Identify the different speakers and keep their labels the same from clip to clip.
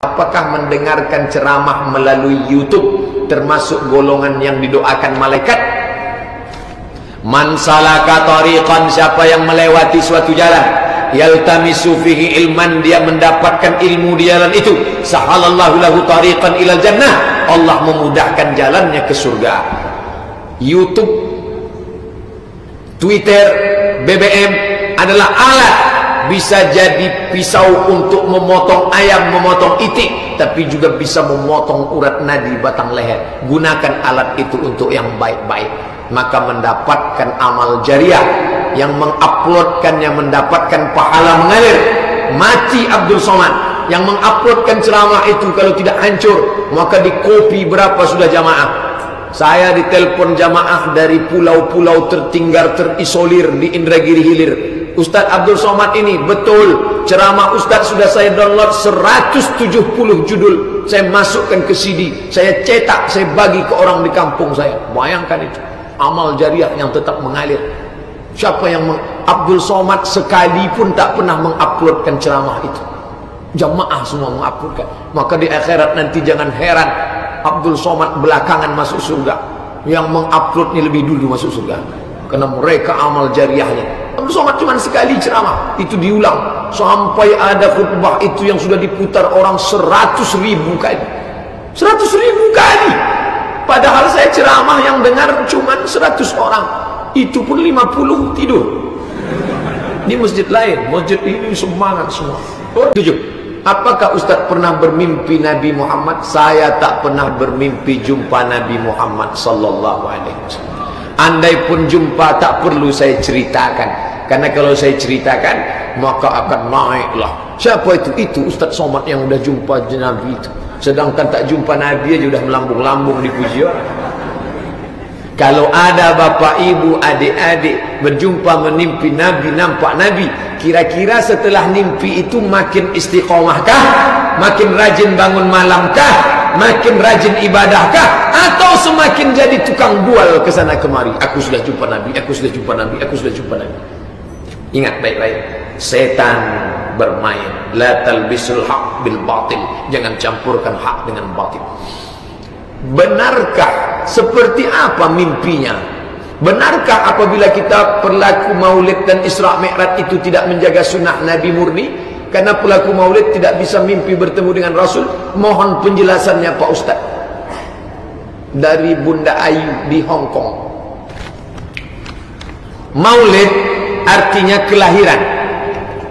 Speaker 1: Apakah mendengarkan ceramah melalui YouTube termasuk golongan yang didoakan malaikat? Man salaka tariqan, siapa yang melewati suatu jalan, yaltamisu fihi ilman, dia mendapatkan ilmu di jalan itu, sahalallahu lahu tariqan ilal jannah, Allah memudahkan jalannya ke surga. YouTube, Twitter, BBM adalah alat, bisa jadi pisau untuk memotong ayam, memotong itik, tapi juga bisa memotong urat nadi batang leher. Gunakan alat itu untuk yang baik-baik, maka mendapatkan amal jariah. Yang menguploadkannya mendapatkan pahala mengalir. Mati Abdul Somad. Yang menguploadkan ceramah itu kalau tidak hancur, maka dikopi berapa sudah jamaah. Saya ditelepon jamaah dari pulau-pulau tertinggal, terisolir di Indragiri Hilir. Ustaz Abdul Somad ini, betul, ceramah Ustaz sudah saya download 170 judul, saya masukkan ke CD, saya cetak, saya bagi ke orang di kampung saya. Bayangkan itu, amal jariah yang tetap mengalir. Siapa yang Abdul Somad sekalipun tak pernah menguploadkan ceramah itu, jamaah semua menguploadkan. Maka di akhirat nanti jangan heran Abdul Somad belakangan masuk surga, yang menguploadnya lebih dulu masuk surga, karena mereka amal jariahnya. Abdul Somad cuma sekali ceramah, itu diulang sampai ada khutbah itu yang sudah diputar orang 100.000 kali. 100.000 kali. Padahal saya ceramah yang dengar cuma 100 orang, itu pun 50 tidur di masjid lain. Masjid ini semangat semua. 7. Apakah Ustaz pernah bermimpi Nabi Muhammad? Saya tak pernah bermimpi jumpa Nabi Muhammad sallallahu alaihi wasallam. Andai pun jumpa, tak perlu saya ceritakan, karena kalau saya ceritakan maka akan naiklah. Siapa itu? Itu Ustaz Somad yang udah jumpa Nabi itu. Sedangkan tak jumpa Nabi aja udah melambung-lambung dipuji orang. Kalau ada bapak ibu adik-adik berjumpa menimpi Nabi, nampak Nabi, kira-kira setelah mimpi itu makin istiqomahkah, makin rajin bangun malamkah, makin rajin ibadahkah, atau semakin jadi tukang bual ke sana kemari? Aku sudah jumpa Nabi, aku sudah jumpa Nabi, aku sudah jumpa Nabi. Ingat baik-baik, setan bermain. La talbisul haq bil batil, jangan campurkan hak dengan batil. Benarkah, seperti apa mimpinya? Benarkah apabila kita berlaku maulid dan Isra Mi'raj itu tidak menjaga sunnah Nabi murni? Karena pelaku maulid tidak bisa mimpi bertemu dengan Rasul. Mohon penjelasannya Pak Ustaz. Dari Bunda Ayu di Hong Kong. Maulid artinya kelahiran.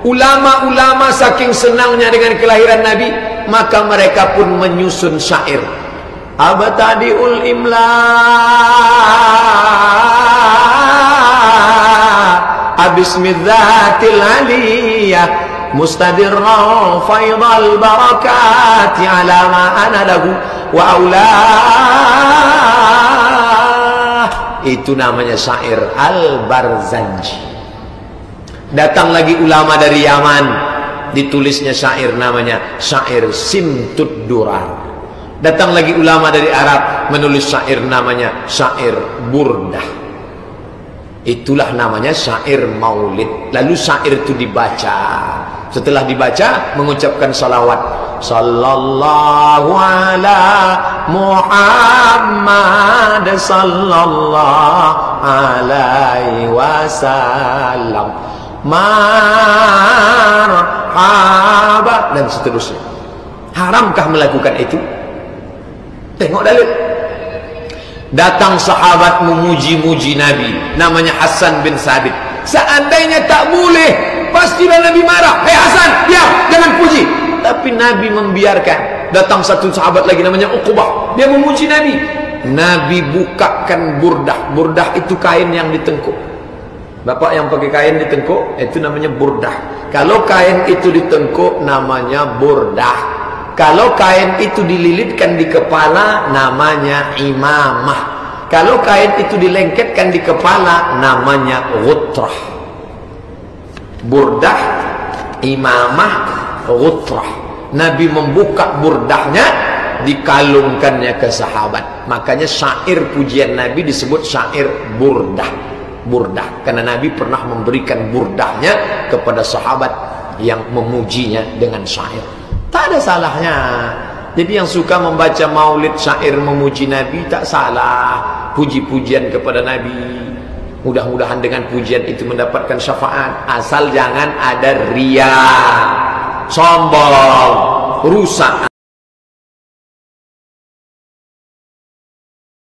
Speaker 1: Ulama-ulama saking senangnya dengan kelahiran Nabi, maka mereka pun menyusun syair. Abtadi'ul imla abismidzatil aliyah mustadirran faidal barakati ala ma ana lahu wa aulah. Itu namanya syair Al-Barzanji. Datang lagi ulama dari Yaman, ditulisnya syair namanya syair Simtud Durar. Datang lagi ulama dari Arab, menulis syair namanya syair Burdah. Itulah namanya syair maulid. Lalu syair itu dibaca. Setelah dibaca, mengucapkan salawat. Sallallahu ala Muhammad sallallahu alaihi wasallam marhaba, dan seterusnya. Haramkah melakukan itu? Tengok dalil. Datang sahabat memuji-muji Nabi, namanya Hasan bin Sabit. Seandainya tak boleh, pastilah Nabi marah. Hei Hasan, diam, jangan puji. Tapi Nabi membiarkan. Datang satu sahabat lagi namanya Uqbah, dia memuji Nabi. Nabi bukakan burdah. Burdah itu kain yang ditengkuk. Bapak yang pakai kain ditengkuk, itu namanya burdah. Kalau kain itu ditengkuk, namanya burdah. Kalau kain itu dililitkan di kepala, namanya imamah. Kalau kain itu dilengketkan di kepala, namanya ghutrah. Burdah, imamah, ghutrah. Nabi membuka burdahnya, dikalungkannya ke sahabat. Makanya syair pujian Nabi disebut syair burdah. Burdah, karena Nabi pernah memberikan burdahnya kepada sahabat yang memujinya dengan syair. Tak ada salahnya. Jadi yang suka membaca maulid, syair memuji Nabi, tak salah. Puji-pujian kepada Nabi, mudah-mudahan dengan pujian itu mendapatkan syafaat. Asal jangan ada riya, sombong, rusak